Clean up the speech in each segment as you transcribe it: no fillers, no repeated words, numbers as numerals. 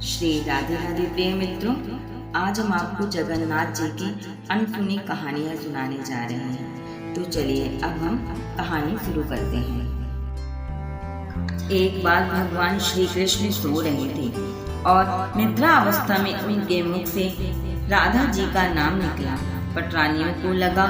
श्री राधे राधे प्रिय मित्रों, आज हम आपको जगन्नाथ जी की अनसुनी कहानियां सुनाने जा रहे हैं। तो चलिए अब हम कहानी शुरू करते हैं। एक बार भगवान श्री कृष्ण सो रहे थे और निद्रा अवस्था में उनके मुख से राधा जी का नाम निकला। पटरानियों को लगा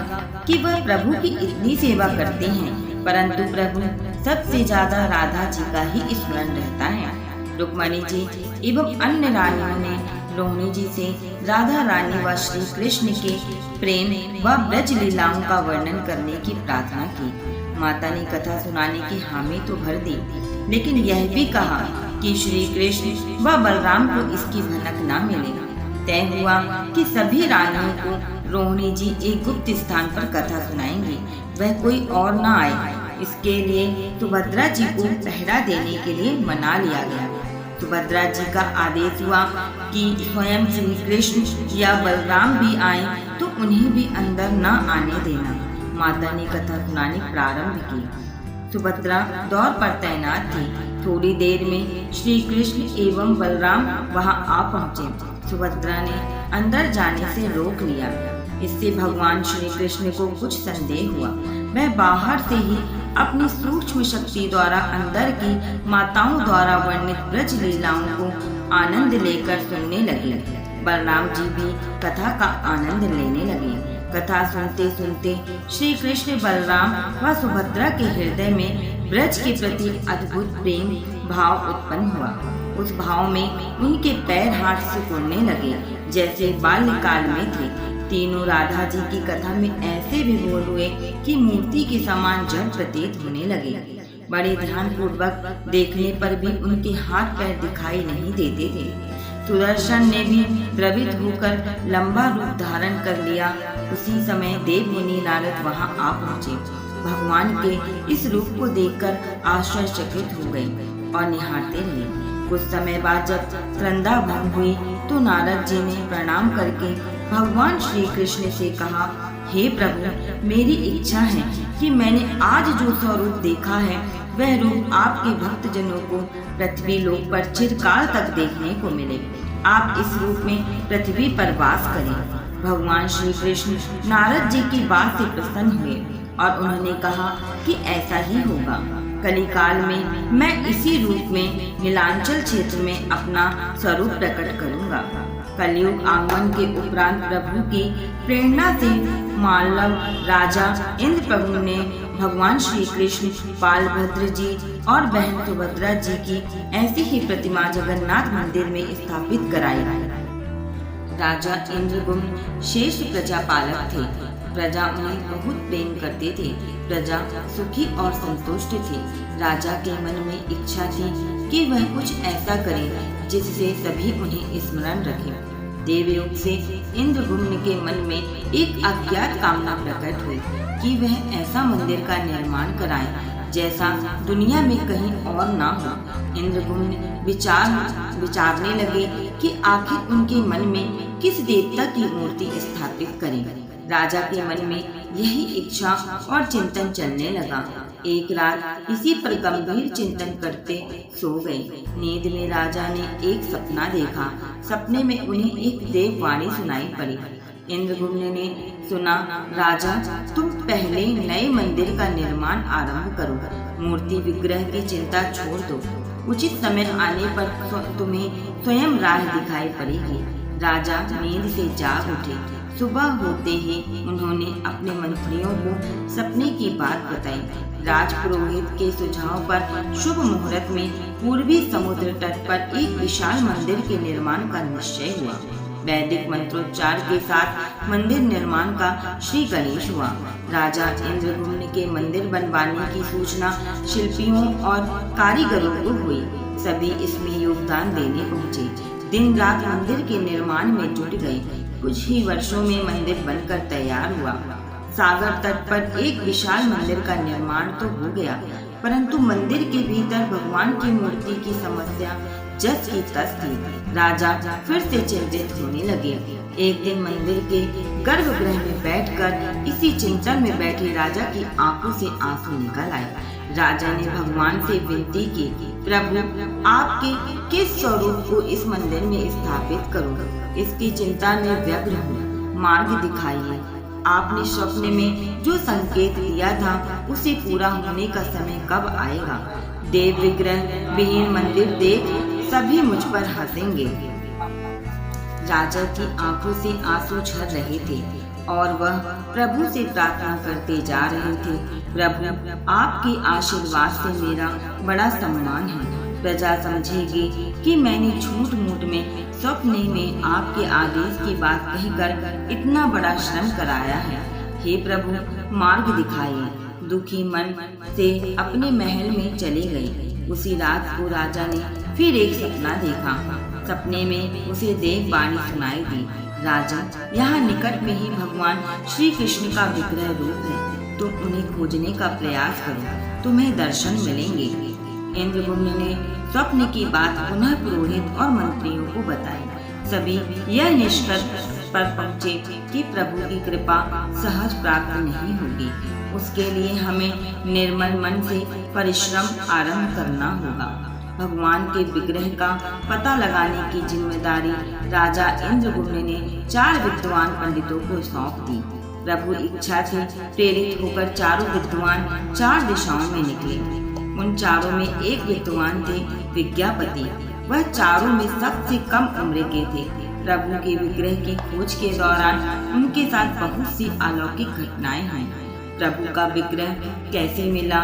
कि वह प्रभु की इतनी सेवा करते हैं, परंतु प्रभु सबसे ज्यादा राधा जी का ही स्मरण रहता है। रुक्मणी जी एवं अन्य रानियों ने रोहिणी जी से राधा रानी व श्री कृष्ण के प्रेम व ब्रज लीलाओं का वर्णन करने की प्रार्थना की। माता ने कथा सुनाने की हामी तो भर दी, लेकिन यह भी कहा कि श्री कृष्ण व बलराम को इसकी भनक न मिले। तय हुआ कि सभी रानियों को रोहिणी जी एक गुप्त स्थान पर कथा सुनाएंगी, वह कोई और न आए। इसके लिए सुभद्रा जी को पहरा देने के लिए मना लिया गया। सुभद्रा जी का आदेश हुआ कि स्वयं श्री कृष्ण या बलराम भी आए तो उन्हें भी अंदर न आने देना। माता ने कथा सुनानी प्रारंभ की। सुभद्रा दौर पर तैनात थी। थोड़ी देर में श्री कृष्ण एवं बलराम वहां आ पहुँचे। सुभद्रा ने अंदर जाने से रोक लिया। इससे भगवान श्री कृष्ण को कुछ संदेह हुआ। वह बाहर से ही अपनी सूक्ष्म शक्ति द्वारा अंदर की माताओं द्वारा वर्णित ब्रज लीलाओं को आनंद लेकर सुनने लगे। बलराम जी भी कथा का आनंद लेने लगे। कथा सुनते सुनते श्री कृष्ण बलराम व सुभद्रा के हृदय में ब्रज के प्रति अद्भुत प्रेम भाव उत्पन्न हुआ। उस भाव में उनके पैर हाथ सिकुड़ने लगे जैसे बाल्यकाल में थे। तीनों राधा जी की कथा में ऐसे विभोर हुए कि मूर्ति के समान जड़ प्रतीत होने लगे। बड़े ध्यान पूर्वक देखने पर भी उनके हाथ पैर दिखाई नहीं देते थे। सुदर्शन ने भी द्रवित होकर लंबा रूप धारण कर लिया। उसी समय देव मुनि नारद वहां आ पहुँचे। भगवान के इस रूप को देखकर आश्चर्यचकित हो गए और निहारते रहे। कुछ समय बाद जब संध्या भंग हुई तो नारद जी ने प्रणाम करके भगवान श्री कृष्ण से कहा, हे प्रभु, मेरी इच्छा है कि मैंने आज जो स्वरूप देखा है वह रूप आपके भक्त जनों को पृथ्वी लोक पर चिरकाल तक देखने को मिले। आप इस रूप में पृथ्वी पर वास करें। भगवान श्री कृष्ण नारद जी की बात से प्रसन्न हुए और उन्होंने कहा कि ऐसा ही होगा। कलिकाल में मैं इसी रूप में नीलांचल क्षेत्र में अपना स्वरूप प्रकट करूंगा। कलयुग आगमन के उपरांत प्रभु की प्रेरणा से मालव राजा इंद्र प्रभु ने भगवान श्री कृष्ण, बालभद्र जी और बहन सुभद्रा जी की ऐसी ही प्रतिमा जगन्नाथ मंदिर में स्थापित कराई। राजा इंद्रगुम्न शेष प्रजापालक थे। प्रजा उन्हें बहुत प्रेम करते थे। प्रजा सुखी और संतुष्ट थी। राजा के मन में इच्छा थी कि वह कुछ ऐसा करे जिससे सभी उन्हें स्मरण रखें। देवयोग से इंद्रगुम्न के मन में एक अज्ञात कामना प्रकट हुई कि वह ऐसा मंदिर का निर्माण कराए जैसा दुनिया में कहीं और ना हो। इंद्रगुम्न विचारने लगे कि आखिर उनके मन में किस देवता की मूर्ति स्थापित करें। राजा के मन में यही इच्छा और चिंतन चलने लगा। एक रात इसी पर गंभीर चिंतन करते सो गए। नींद में राजा ने एक सपना देखा। सपने में उन्हें एक देववाणी सुनाई पड़ी। इंद्रगुम्न ने सुना, राजा, तुम पहले नए मंदिर का निर्माण आरंभ करो। मूर्ति विग्रह की चिंता छोड़ दो। उचित समय आने पर तुम्हें स्वयं राह दिखाई पड़ेगी। राजा नींद से जाग उठे। सुबह होते ही उन्होंने अपने मंत्रियों को सपने की बात बताई। राजपुरोहित के सुझाव पर शुभ मुहूर्त में पूर्वी समुद्र तट पर एक विशाल मंदिर के निर्माण का निश्चय हुआ। वैदिक मंत्रोच्चार के साथ मंदिर निर्माण का श्री गणेश हुआ। राजा इंद्रगुम्न के मंदिर बनवाने की सूचना शिल्पियों और कारीगरों को हुई। सभी इसमें योगदान देने पहुँचे। दिन रात मंदिर के निर्माण में जुट गए। कुछ ही वर्षों में मंदिर बनकर तैयार हुआ। सागर तट पर एक विशाल मंदिर का निर्माण तो हो गया, परंतु मंदिर के भीतर भगवान की मूर्ति की समस्या जस की तस थी। राजा फिर से चिंतित होने लगे। एक दिन मंदिर के गर्भगृह में बैठकर इसी चिंतन में बैठे राजा की आंखों से आंसू निकल आए। राजा ने भगवान से विनती की, प्रभु आपके किस स्वरूप को इस मंदिर में स्थापित करूं? इसकी चिंता में व्यग्र हूँ, मार्ग दिखाइए। आपने स्वप्न में जो संकेत दिया था उसे पूरा होने का समय कब आएगा? देव विग्रह विहीन मंदिर देख सभी मुझ पर हंसेंगे। राजा की आंखों से आंसू झर रहे थे और वह प्रभु से प्रार्थना करते जा रहे थे, प्रभु आपके आशीर्वाद से मेरा बड़ा सम्मान है। प्रजा समझेगी कि मैंने झूठ मूठ में स्वप्न में आपके आदेश की बात कहकर इतना बड़ा श्रम कराया है। हे प्रभु मार्ग दिखाइए। दुखी मन से अपने महल में चली गई। उसी रात को राजा ने फिर एक सपना देखा। सपने में उसे देव वाणी सुनाई दी, राजा यहाँ निकट में ही भगवान श्री कृष्ण का विग्रह रूप है, तुम उन्हें खोजने का प्रयास करो, तुम्हें दर्शन मिलेंगे। इंद्रगुम्न ने स्वप्न की बात पुनः पुरोहित और मंत्रियों को बताई। सभी यह निष्कर्ष पर पहुँचे कि प्रभु की कृपा सहज प्राप्त नहीं होगी, उसके लिए हमें निर्मल मन से परिश्रम आरंभ करना होगा। भगवान के विग्रह का पता लगाने की जिम्मेदारी राजा इंद्रगुम्न ने 4 विद्वान पंडितों को सौंप दी। प्रभु इच्छा से प्रेरित होकर चारों विद्वान 4 दिशाओं में निकले। उन चारों में एक विद्वान थे विज्ञापति। वह चारों में सबसे कम उम्र के थे। प्रभु के विग्रह की खोज के दौरान उनके साथ बहुत सी अलौकिक घटनाएं हुई। प्रभु का विग्रह कैसे मिला?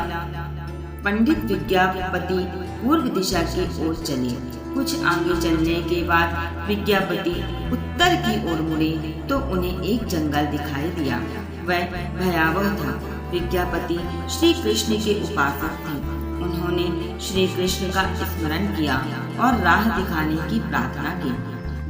पंडित विज्ञापति पूर्व दिशा की ओर चले। कुछ आगे चलने के बाद विज्ञापति उत्तर की ओर मुड़े तो उन्हें एक जंगल दिखाई दिया। वह भयावह था। विज्ञापति श्री कृष्ण के उपासक थे। उन्होंने श्री कृष्ण का स्मरण किया और राह दिखाने की प्रार्थना की।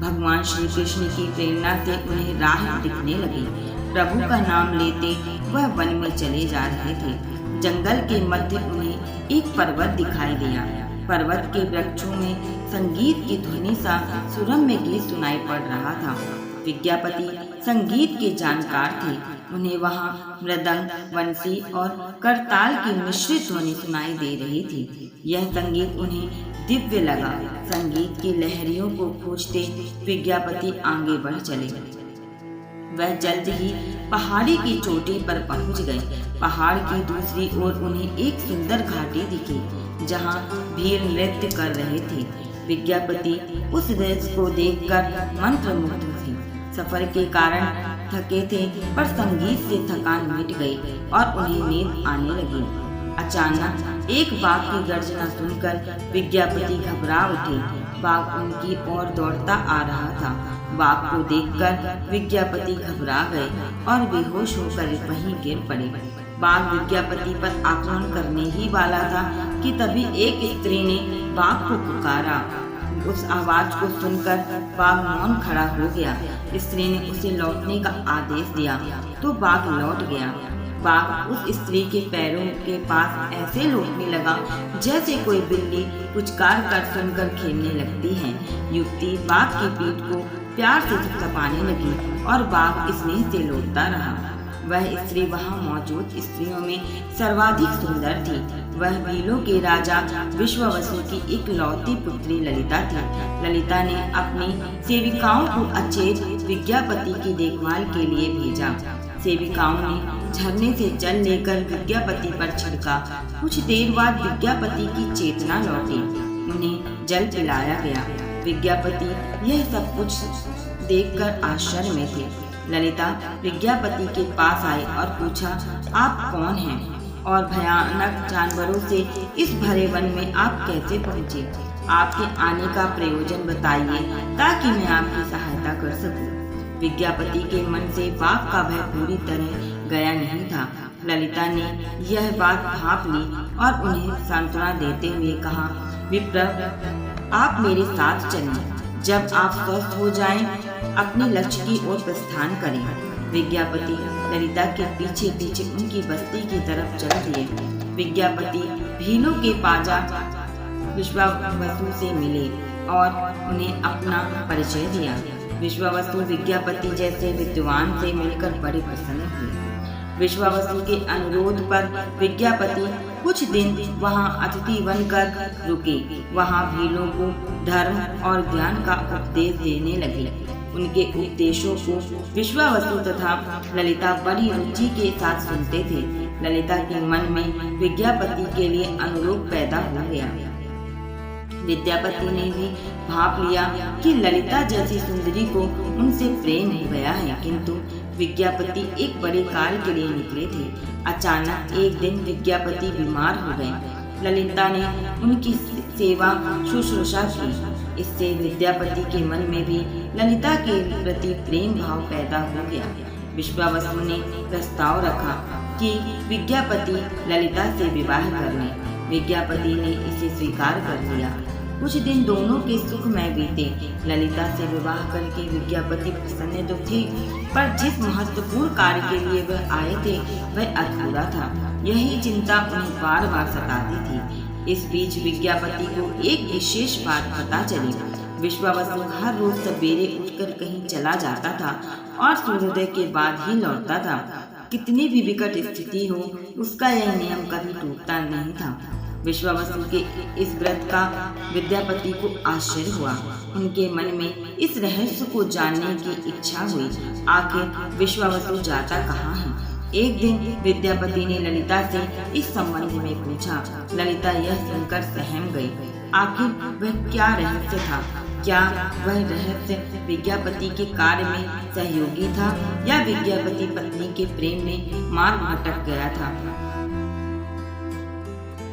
भगवान श्री कृष्ण की प्रेरणा से उन्हें राह दिखने लगी। प्रभु का नाम लेते वह वन में चले जा रहे थे। जंगल के मध्य उन्हें एक पर्वत दिखाई दिया। पर्वत के वृक्षों में संगीत की ध्वनि सा सुरम्य गीत सुनाई पड़ रहा था। विज्ञापति संगीत के जानकार थे। उन्हें वहाँ मृदंग, बंसी और करताल की मिश्रित ध्वनि सुनाई दे रही थी। यह संगीत उन्हें दिव्य लगा। संगीत की लहरियों को खोजते विज्ञापति आगे बढ़ चले। वह जल्द ही पहाड़ी की चोटी पर पहुंच गए। पहाड़ की दूसरी ओर उन्हें एक सुंदर घाटी दिखी जहां भीड़ नृत्य कर रहे थे। विज्ञापति उस दृश्य को देखकर मंत्रमुग्ध थे। सफर के कारण थके थे पर संगीत से थकान मिट गई और उन्हें नींद आने लगी। अचानक एक बाघ की गर्जना सुनकर विज्ञापति घबरा उठे। बाघ उनकी ओर दौड़ता आ रहा था। बाघ को देखकर विज्ञापति घबरा गए और बेहोश होकर वहीं गिर पड़े। बाघ विज्ञापति पर आक्रमण करने ही वाला था कि तभी एक स्त्री ने बाघ को पुकारा। उस आवाज को सुनकर बाघ मौन खड़ा हो गया। स्त्री ने उसे लौटने का आदेश दिया तो बाघ लौट गया। बाघ उस स्त्री के पैरों के पास ऐसे लौटने लगा जैसे कोई बिल्ली पुचकार कर सुनकर खेलने लगती है। युवती बाघ की पीठ को प्यार से थपथपाने लगी और बाघ स्नेह से लौटता रहा। वह स्त्री वहाँ मौजूद स्त्रियों में सर्वाधिक सुंदर थी। वह भीलों के राजा विश्वावसु की इकलौती पुत्री ललिता थी। ललिता ने अपनी सेविकाओं को अचेत विज्ञापति की देखभाल के लिए भेजा। सेविकाओं ने झरने से जल लेकर विज्ञापति पर छिड़का। कुछ देर बाद विज्ञापति की चेतना लौटी। उन्हें जल पिलाया गया। विज्ञापति यह सब कुछ देखकर आश्चर्य में थे। ललिता विज्ञापति के पास आई और पूछा, आप कौन हैं और भयानक जानवरों से इस भरे वन में आप कैसे पहुँचे? आपके आने का प्रयोजन बताइए ताकि मैं आपकी सहायता कर सकूं। विज्ञापति के मन से बाघ का भय पूरी तरह गया नहीं था। ललिता ने यह बात भाप ली और उन्हें सांत्वना देते हुए कहा, विप्र, आप मेरे साथ चलें। जब आप स्वस्थ हो जाएं, अपने लक्ष्य की ओर प्रस्थान करें। विज्ञापति ललिता के पीछे पीछे उनकी बस्ती की तरफ चल दिए। विज्ञापति भीलों के पाजा विश्वावसु से मिले और उन्हें अपना परिचय दिया। विश्वावसु विज्ञापति जैसे विद्वान से मिलकर बड़े प्रसन्न हुए। विश्वावसु के अनुरोध पर विज्ञापति कुछ दिन वहाँ अतिथि बनकर रुके। वहाँ भीलों को धर्म और ज्ञान का उपदेश देने लगे। उनके उपदेशों को विश्वावसु तथा ललिता बड़ी रुचि के साथ सुनते थे। ललिता के मन में विद्यापति के लिए अनुरोध पैदा हो गया। विद्यापति ने भी भाप लिया कि ललिता जैसी सुंदरी को उनसे प्रेम हो गया है, किंतु विद्यापति एक बड़े कार्य के लिए निकले थे। अचानक एक दिन विद्यापति बीमार हो गए। ललिता ने उनकी सेवा शुश्रूषा की। इससे विद्यापति के मन में भी ललिता के प्रति प्रेम भाव पैदा हो गया। विश्वावसु ने प्रस्ताव रखा कि विद्यापति ललिता से विवाह कर लें। विद्यापति ने इसे स्वीकार कर लिया। कुछ दिन दोनों के सुखमय बीते। ललिता से विवाह करके विद्यापति प्रसन्न तो थे, पर जिस महत्वपूर्ण कार्य के लिए वह आए थे वह अधूरा था। यही चिंता उन्हें बार बार सताती थी। इस बीच विद्यापति को एक विशेष बात पता चली। विश्वावसु हर रोज सवेरे उठकर कहीं चला जाता था और सूर्योदय के बाद ही लौटता था। कितनी भी विकट स्थिति हो, उसका यह नियम कभी टूटता नहीं था। विश्वावसु के इस व्रत का विद्यापति को आश्चर्य हुआ। उनके मन में इस रहस्य को जानने की इच्छा हुई। आखिर विश्वावसु जाता कहाँ है? एक दिन विद्यापति ने ललिता से इस संबंध में पूछा। ललिता यह सुनकर सहम गई। आखिर वह क्या रहस्य था? क्या वह रहस्य विद्यापति के कार्य में सहयोगी था या विद्यापति पत्नी के प्रेम में मार्ग भटक गया था?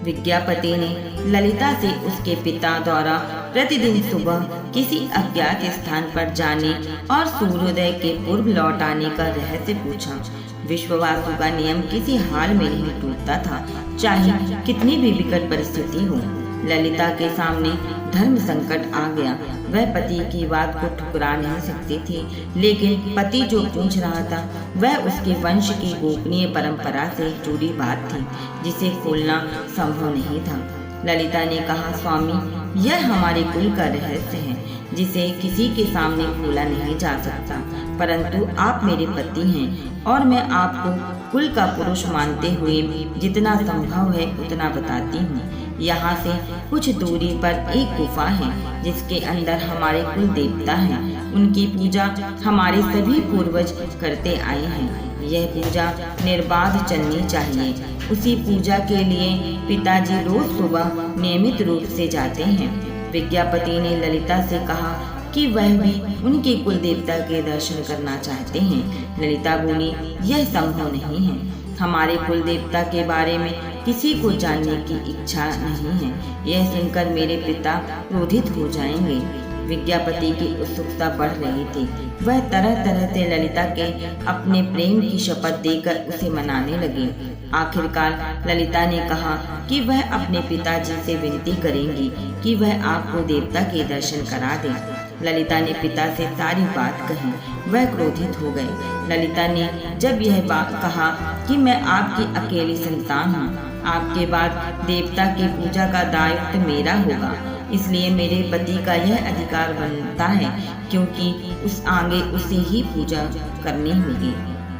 विद्यापति ने ललिता से उसके पिता द्वारा प्रतिदिन सुबह किसी अज्ञात स्थान पर जाने और सूर्योदय के पूर्व लौट आने का रहस्य पूछा। विश्वावसु का नियम किसी हाल में नहीं टूटता था, चाहे कितनी भी विकट परिस्थिति हो। ललिता के सामने धर्म संकट आ गया। वह पति की बात को ठुकरा नहीं सकती थी, लेकिन पति जो पूछ रहा था वह उसके वंश की गोपनीय परंपरा से जुड़ी बात थी, जिसे खोलना संभव नहीं था। ललिता ने कहा, स्वामी, यह हमारे कुल का रहस्य है, जिसे किसी के सामने खोला नहीं जा सकता, परंतु आप मेरे पति हैं और मैं आपको कुल का पुरुष मानते हुए जितना संभव है उतना बताती हूँ। यहाँ से कुछ दूरी पर एक गुफा है, जिसके अंदर हमारे कुल देवता हैं। उनकी पूजा हमारे सभी पूर्वज करते आए हैं। यह पूजा निर्बाध चलनी चाहिए। उसी पूजा के लिए पिताजी रोज सुबह नियमित रूप से जाते हैं। विद्यापति ने ललिता से कहा कि वह भी उनके कुल देवता के दर्शन करना चाहते हैं। ललिता बोली, यह संभव नहीं है। हमारे कुल देवता के बारे में किसी को जानने की इच्छा नहीं है। यह सुनकर मेरे पिता क्रोधित हो जाएंगे। विद्यापति की उत्सुकता बढ़ रही थी। वह तरह तरह से ललिता के अपने प्रेम की शपथ देकर उसे मनाने लगे। आखिरकार ललिता ने कहा कि वह अपने पिताजी से विनती करेंगी कि वह आपको देवता के दर्शन करा दे। ललिता ने पिता से सारी बात कही। वह क्रोधित हो गए। ललिता ने जब यह बात कहा कि मैं आपकी अकेली संतान हूँ, आपके बाद देवता की पूजा का दायित्व मेरा होगा, इसलिए मेरे पति का यह अधिकार बनता है, क्योंकि उस आगे उसे ही पूजा करनी होगी।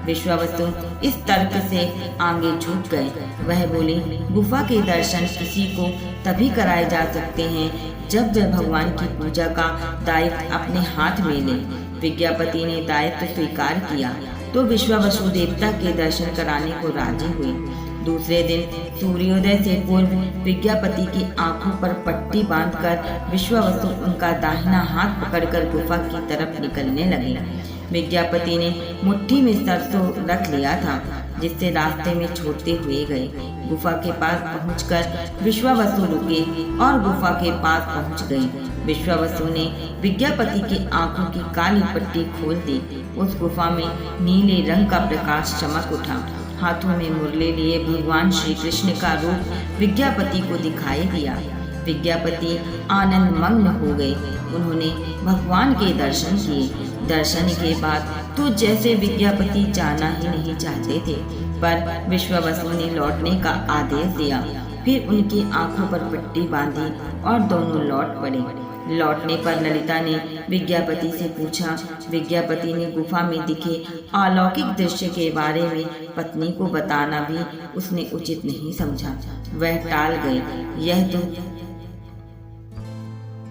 विश्वावसु इस तर्क से आगे झुक गए। वह बोले, गुफा के दर्शन किसी को तभी कराए जा सकते हैं जब वह भगवान की पूजा का दायित्व अपने हाथ में ले। विद्यापति ने दायित्व स्वीकार किया तो विश्वावसु देवता के दर्शन कराने को राजी हुई। दूसरे दिन सूर्योदय से पूर्व विद्यापति की आंखों पर पट्टी बांधकर विश्वावसु उनका दाहिना हाथ पकड़कर गुफा की तरफ निकलने लगे। विद्यापति ने मुट्ठी में सरसों रख लिया था, जिससे रास्ते में छोड़ते हुए गए। गुफा के पास पहुंचकर विश्वावसु रुके और गुफा के पास पहुंच गए। विश्वावसु ने विद्यापति की आंखों की काली पट्टी खोल दी। उस गुफा में नीले रंग का प्रकाश चमक उठा। हाथों में मुरली लिए भगवान श्री कृष्ण का रूप विद्यापति को दिखाई दिया। विद्यापति आनंद मग्न हो गए। उन्होंने भगवान के दर्शन किए। दर्शन के बाद तो जैसे विद्यापति जाना ही नहीं चाहते थे, पर विश्वावसु ने लौटने का आदेश दिया। फिर उनकी आंखों पर पट्टी बांधी और दोनों लौट पड़े। लौटने पर ललिता ने विज्ञापति से पूछा। विज्ञापति ने गुफा में दिखे अलौकिक दृश्य के बारे में पत्नी को बताना भी उसने उचित नहीं समझा। वह टाल गए। यह तो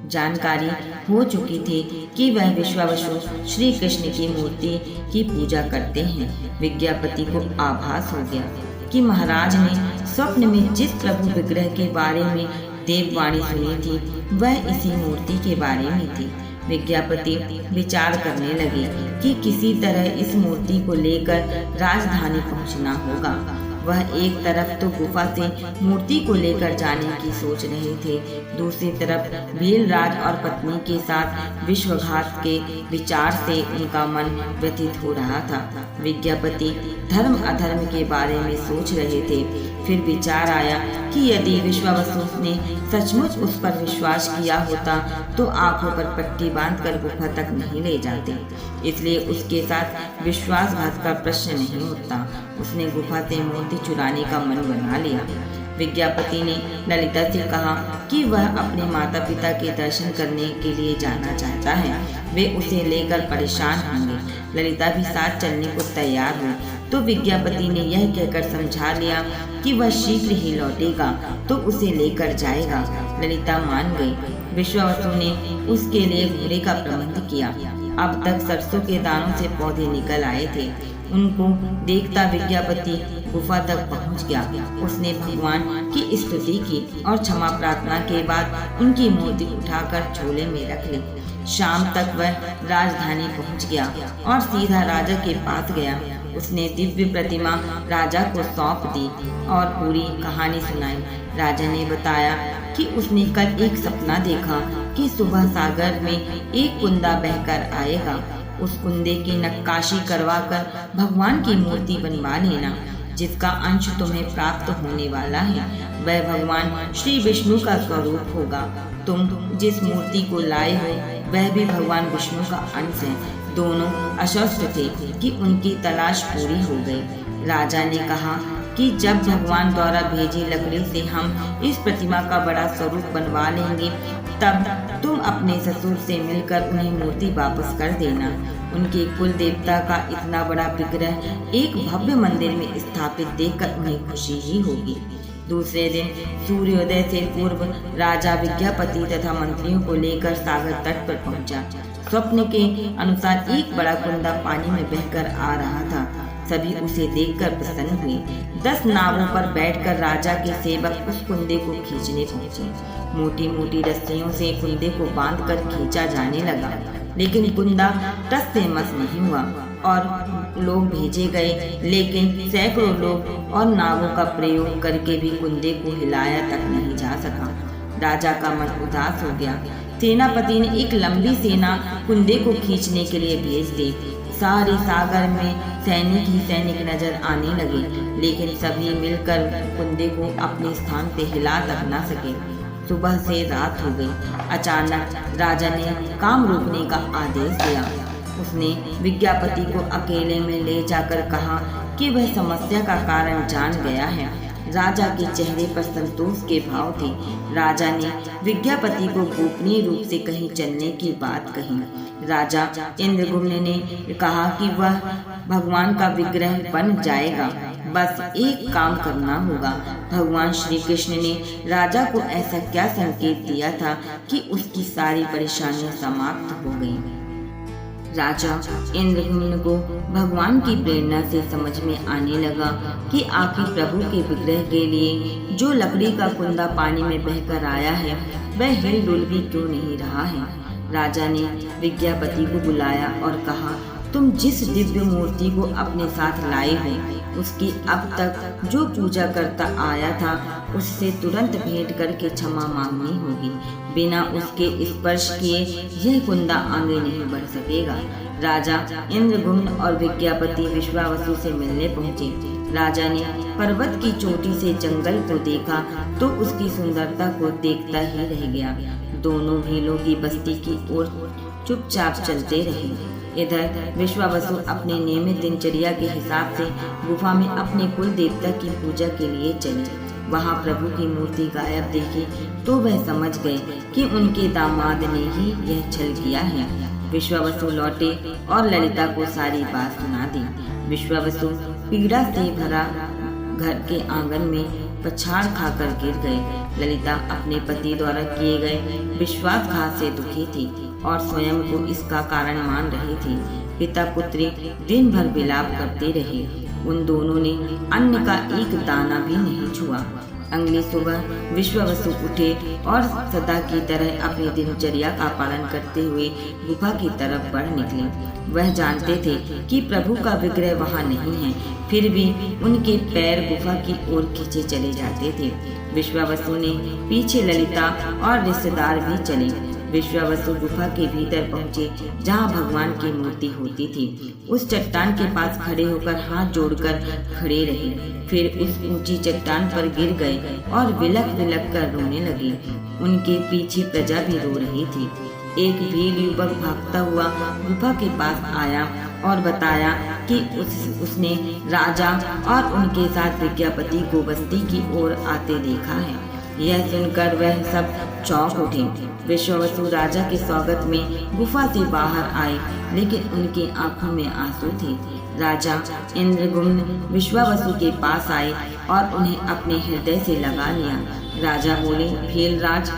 जानकारी हो चुकी थी कि वह विश्वावसु श्री कृष्ण की मूर्ति की पूजा करते हैं। विज्ञापति को आभास हो गया कि महाराज ने स्वप्न में जिस प्रभु विग्रह के बारे में देववाणी सुनी थी वह इसी मूर्ति के बारे में थी। विज्ञापति विचार करने लगे कि किसी तरह इस मूर्ति को लेकर राजधानी पहुंचना होगा। वह एक तरफ तो गुफा से मूर्ति को लेकर जाने की सोच रहे थे, दूसरी तरफ भीलराज और पत्नी के साथ विश्वघात के विचार से उनका मन व्यथित हो रहा था। विज्ञापति धर्म अधर्म के बारे में सोच रहे थे। फिर विचार आया कि यदि विश्वावसु ने सचमुच उस पर विश्वास किया होता तो आंखों पर पट्टी बांधकर गुफा तक नहीं ले जाते, इसलिए उसके साथ विश्वासघात का प्रश्न नहीं उठता। उसने गुफा से मूर्ति चुराने का मन बना लिया। विज्ञापति ने ललिता से कहा कि वह अपने माता पिता के दर्शन करने के लिए जाना चाहता है, वे उसे लेकर परेशान होंगे। ललिता भी साथ चलने को तैयार हुई तो विज्ञापति ने यह कहकर समझा लिया कि वह शीघ्र ही लौटेगा तो उसे लेकर जाएगा। ललिता मान गई। विश्वावसु ने उसके लिए घोड़े का प्रबंध किया। अब तक सरसों के दानों से पौधे निकल आए थे। उनको देखता विज्ञापति गुफा तक पहुंच गया। उसने भगवान की स्तुति की और क्षमा प्रार्थना के बाद उनकी मूर्ति उठाकर झोले में रख ली। शाम तक वह राजधानी पहुंच गया और सीधा राजा के पास गया। उसने दिव्य प्रतिमा राजा को सौंप दी और पूरी कहानी सुनाई। राजा ने बताया कि उसने कल एक सपना देखा कि सुबह सागर में एक कुंदा बहकर आएगा। उस कुंदे की नक्काशी करवाकर भगवान की मूर्ति बनवा लेना, जिसका अंश तुम्हें प्राप्त होने वाला है। वह भगवान श्री विष्णु का स्वरूप होगा। तुम जिस मूर्ति को लाए हो वह भी भगवान विष्णु का अंश है। दोनों आश्वस्त थे कि उनकी तलाश पूरी हो गई। राजा ने कहा कि जब भगवान द्वारा भेजी लकड़ी से हम इस प्रतिमा का बड़ा स्वरूप बनवा लेंगे तब तुम अपने ससुर से मिलकर उन्हें मूर्ति वापस कर देना। उनके कुल देवता का इतना बड़ा विग्रह एक भव्य मंदिर में स्थापित देखकर उन्हें खुशी ही होगी। दूसरे दिन सूर्योदय से पूर्व राजा विज्ञापति तथा मंत्रियों को लेकर सागर तट पर पहुंचा। स्वप्न के अनुसार एक बड़ा कुंदा पानी में बहकर आ रहा था। सभी उसे देखकर प्रसन्न हुए। 10 नावों पर बैठकर राजा के सेवक उस कुंदे को खींचने पहुंचे। मोटी मोटी रस्सियों से कुंदे को बांधकर खींचा जाने लगा, लेकिन कुंदा टस से मस नहीं हुआ और लोग भेजे गए, लेकिन सैकड़ों लोग और नावों का प्रयोग करके भी कुंदे को हिलाया तक नहीं जा सका। राजा का मन उदास हो गया। सेनापति ने एक लंबी सेना कुंदे को खींचने के लिए भेज दी। सारे सागर में सैनिक ही सैनिक नजर आने लगे, लेकिन सभी मिलकर कुंदे को अपने स्थान से हिला तक न सके। सुबह से रात हो गई। अचानक राजा ने काम रोकने का आदेश दिया। उसने विज्ञापति को अकेले में ले जाकर कहा कि वह समस्या का कारण जान गया है। राजा के चेहरे पर संतोष के भाव थे। राजा ने विज्ञापति को गोपनीय रूप से कहीं चलने की बात कही। राजा इंद्रगुम्न ने कहा कि वह भगवान का विग्रह बन जाएगा, बस एक काम करना होगा। भगवान श्री कृष्ण ने राजा को ऐसा क्या संकेत दिया था कि उसकी सारी परेशानियां समाप्त हो गईं। राजा इंद्रगुम्न को भगवान की प्रेरणा से समझ में आने लगा कि आखिर प्रभु के विग्रह के लिए जो लकड़ी का कुंदा पानी में बहकर आया है वह हिलडुल भी क्यों नहीं रहा है। राजा ने विज्ञापति को बुलाया और कहा, तुम जिस दिव्य मूर्ति को अपने साथ लाए हो उसकी अब तक जो पूजा करता आया था उससे तुरंत भेंट करके क्षमा मांगनी होगी। बिना उसके स्पर्श किए यह कुंदा आगे नहीं बढ़ सकेगा। राजा इंद्रगुम्न और विज्ञापति विश्वावसु से मिलने पहुँचे। राजा ने पर्वत की चोटी से जंगल को देखा तो उसकी सुंदरता को देखता ही रह गया। दोनों भीलों की बस्ती की ओर चुपचाप चलते रहे। इधर विश्वावसु अपने नियमित दिनचर्या के हिसाब से गुफा में अपने कुल देवता की पूजा के लिए चले। वहाँ प्रभु की मूर्ति गायब देखी तो वह समझ गए कि उनके दामाद ने ही यह छल किया है। विश्वावसु लौटे और ललिता को सारी बात सुना दी। विश्वावसु पीड़ा से भरा घर के आंगन में पछाड़ खाकर गिर गए। ललिता अपने पति द्वारा किए गए विश्वासघात से दुखी थी और स्वयं को इसका कारण मान रही थी। पिता पुत्री दिन भर विलाप करते रहे। उन दोनों ने अन्न का एक दाना भी नहीं छुआ। अगली सुबह विश्वावसु उठे और सदा की तरह अपनी दिनचर्या का पालन करते हुए गुफा की तरफ बढ़ निकले। वह जानते थे कि प्रभु का विग्रह वहाँ नहीं है, फिर भी उनके पैर गुफा की ओर खींचे चले जाते थे। विश्वावसु ने पीछे ललिता और रिश्तेदार भी चले। विश्वावसु गुफा के भीतर पहुँचे जहाँ भगवान की मूर्ति होती थी। उस चट्टान के पास खड़े होकर हाथ जोड़कर खड़े रहे, फिर उस ऊंची चट्टान पर गिर गए और विलक विलक कर रोने लगे। उनके पीछे प्रजा भी रो रही थी। एक भील युवक भागता हुआ गुफा के पास आया और बताया कि उसने राजा और उनके साथ विज्ञापति को बस्ती की ओर आते देखा है। यह सुनकर वह सब चौंक उठे। विश्वावसु राजा के स्वागत में गुफा से बाहर आए, लेकिन उनकी आंखों में आंसू थे। राजा इंद्रगुम्न विश्वावसु के पास आए और उन्हें अपने हृदय से लगा लिया। राजा बोले, भीलराज,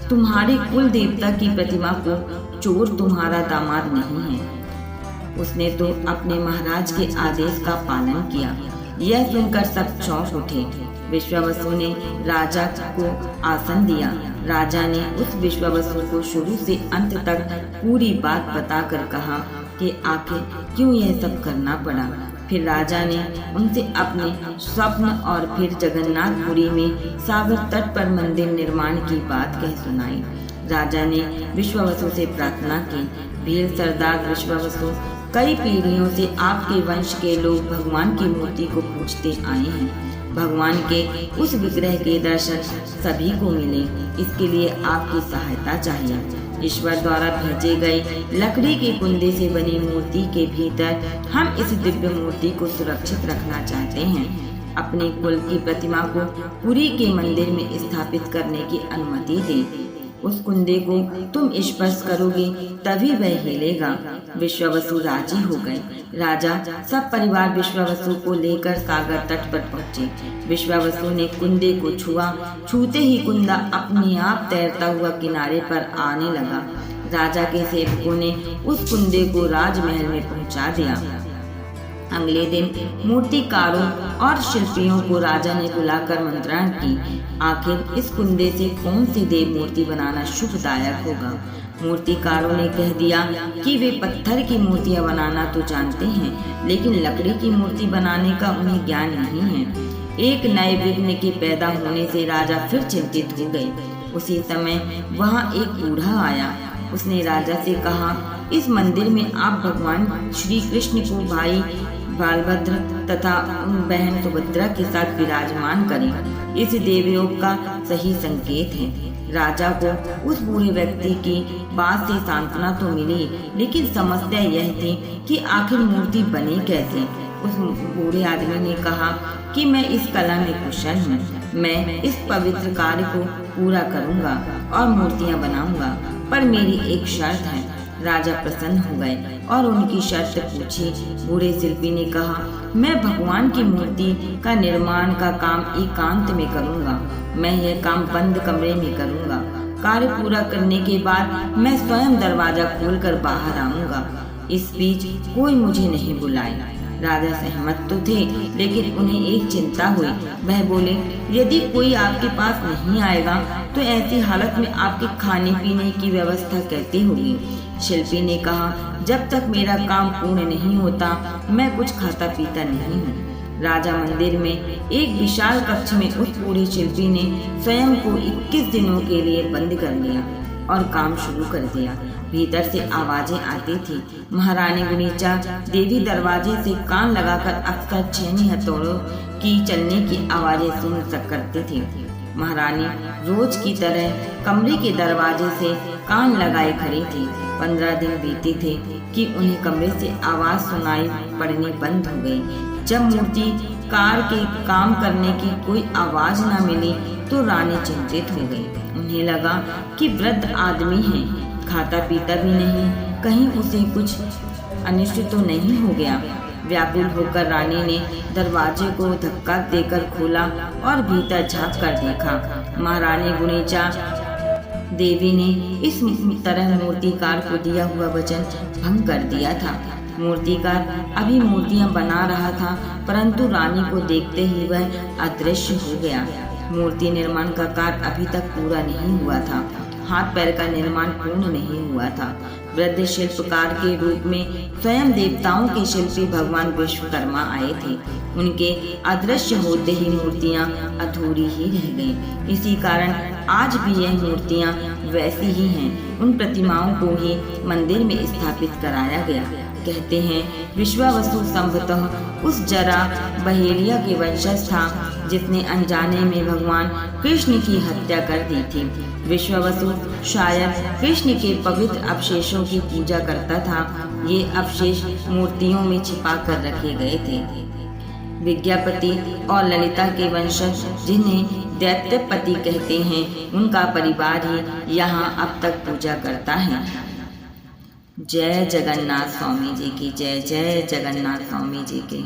तुम्हारे कुल देवता की प्रतिमा को चोर तुम्हारा दामाद नहीं है। उसने तो अपने महाराज के आदेश का पालन किया। यह सुनकर सब चौंक उठे। विश्वावसु ने राजा को आसन दिया। राजा ने उस विश्वावसु को शुरू से अंत तक पूरी बात बताकर कहा कि आखिर क्यों यह सब करना पड़ा। फिर राजा ने उनसे अपने स्वप्न और फिर जगन्नाथपुरी में सागर तट पर मंदिर निर्माण की बात कह सुनाई। राजा ने विश्वावसु से प्रार्थना की, भील सरदार विश्वावसु, कई पीढ़ियों से आपके वंश के लोग भगवान की मूर्ति को पूजते आए हैं। भगवान के उस विग्रह के दर्शन सभी को मिले, इसके लिए आपकी सहायता चाहिए। ईश्वर द्वारा भेजे गए लकड़ी के कुंदे से बनी मूर्ति के भीतर हम इस दिव्य मूर्ति को सुरक्षित रखना चाहते हैं। अपने कुल की प्रतिमा को पुरी के मंदिर में स्थापित करने की अनुमति दें। उस कुंदे को तुम स्पर्श करोगे तभी वह हिलेगा। विश्वावसु राजी हो गए। राजा सब परिवार विश्वावसु को लेकर सागर तट पर पहुँचे। विश्वावसु ने कुंदे को छुआ। छूते ही कुंदा अपने आप तैरता हुआ किनारे पर आने लगा। राजा के सेवकों ने उस कुंदे को राजमहल में पहुँचा दिया। अगले दिन मूर्तिकारों और शिल्पियों को राजा ने बुलाकर मंत्रणा की। आखिर इस कुंदे से कौन सी देव मूर्ति बनाना शुभदायक होगा। मूर्तिकारों ने कह दिया कि वे पत्थर की मूर्तियां बनाना तो जानते हैं, लेकिन लकड़ी की मूर्ति बनाने का उन्हें ज्ञान नहीं है। एक नए विघ्न के पैदा होने से राजा फिर चिंतित हो गए। उसी समय वहाँ एक बूढ़ा आया। उसने राजा से कहा, इस मंदिर में आप भगवान श्री कृष्ण को भाई बालभद्र तथा बहन सुभद्रा के साथ विराजमान करें। इस देवयोग का सही संकेत है। राजा को उस बूढ़े व्यक्ति की बात से सांत्वना तो मिली, लेकिन समस्या यह थी कि आखिर मूर्ति बनी कैसे। उस बूढ़े आदमी ने कहा कि मैं इस कला में कुशल हूँ। मैं इस पवित्र कार्य को पूरा करूँगा और मूर्तियाँ बनाऊंगा, पर मेरी एक शर्त है। राजा प्रसन्न हो गए और उनकी शर्त पूछी। बूढ़े शिल्पी ने कहा, मैं भगवान की मूर्ति का निर्माण का काम एकांत में करूँगा। मैं यह काम बंद कमरे में करूँगा। कार्य पूरा करने के बाद मैं स्वयं दरवाजा खोलकर बाहर आऊँगा। इस बीच कोई मुझे नहीं बुलाए। राजा सहमत तो थे, लेकिन उन्हें एक चिंता हुई। वह बोले, यदि कोई आपके पास नहीं आएगा तो ऐसी हालत में आपके खाने पीने की व्यवस्था कैसे होगी। शिल्पी ने कहा, जब तक मेरा काम पूर्ण नहीं होता मैं कुछ खाता पीता नहीं हूँ। राजा मंदिर में एक विशाल कक्ष में उस बूढ़े शिल्पी ने स्वयं को 21 दिनों के लिए बंद कर लिया और काम शुरू कर दिया। भीतर से आवाजें आती थी। महारानी गुनीचा देवी दरवाजे से कान लगाकर अक्सर छेनी हथौड़ों की चलने की आवाजें सुन करती थी। महारानी रोज की तरह कमरे के दरवाजे से कान लगाए खड़ी थी। 15 दिन बीते थे कि उन्हें कमरे से आवाज सुनाई पड़नी बंद हो गई। जब मूर्ति प्रकार के काम करने की कोई आवाज न मिली तो रानी चिंतित हो गई। उन्हें लगा कि वृद्ध आदमी है, खाता पीता भी नहीं, कहीं उसे कुछ अनिष्ट तो नहीं हो गया। व्याकुल होकर रानी ने दरवाजे को धक्का देकर खोला और भीतर झांक कर देखा। महारानी गुनीचा देवी ने इस तरह मूर्तिकार को दिया हुआ वचन भंग कर दिया था। मूर्तिकार अभी मूर्तियां बना रहा था, परंतु रानी को देखते ही वह अदृश्य हो गया। मूर्ति निर्माण का कार्य अभी तक पूरा नहीं हुआ था, हाथ पैर का निर्माण पूर्ण नहीं हुआ था। वृद्ध शिल्पकार के रूप में स्वयं देवताओं के शिल्पी भगवान विश्वकर्मा आए थे। उनके अदृश्य होते ही मूर्तियां अधूरी ही रह गईं। इसी कारण आज भी यह मूर्तियां वैसी ही हैं। उन प्रतिमाओं को ही मंदिर में स्थापित कराया गया। कहते हैं विश्वावसु संभवतः उस जरा बहेलिया के वंशज था जिसने अनजाने में भगवान कृष्ण की हत्या कर दी थी। विश्वावसु शायद कृष्ण के पवित्र अवशेषों की पूजा करता था। ये अवशेष मूर्तियों में छिपा कर रखे गए थे। विज्ञापति और ललिता के वंशज जिन्हें दैत्यपति कहते हैं, उनका परिवार ही यहाँ अब तक पूजा करता है। जय जगन्नाथ स्वामी जी की जय। जय जगन्नाथ स्वामी जी की।